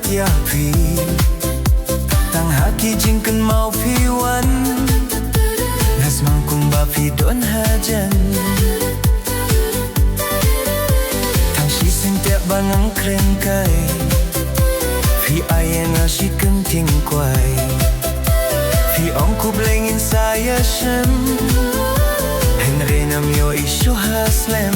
ya pi tang haki jing kan mau pi wan nas mangkung ba pi don hajan tang si sing tiap bangang kren kai pi ayang si kem ting kwai pi ong Khublei ngin saya shem Henry nam yo isu haslem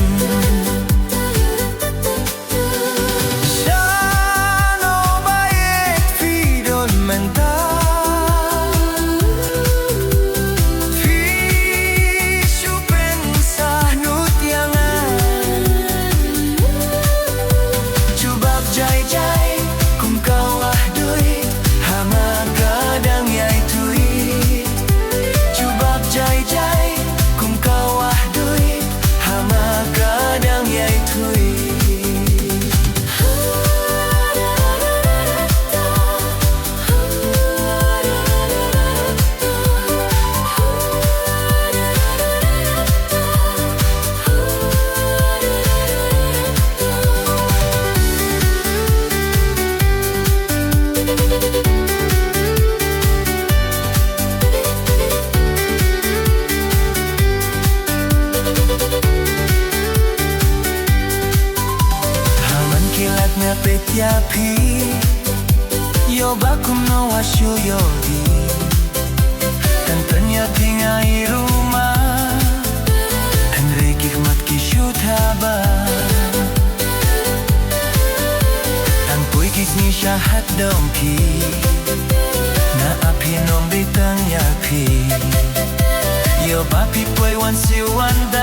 ya pi yo bakum no washu yo di tantanya tingai rumah Henry kihmat kishu thaba tan pui kisni syahat dongki na api nom bitang ya pi yo bapi pui wan si wanda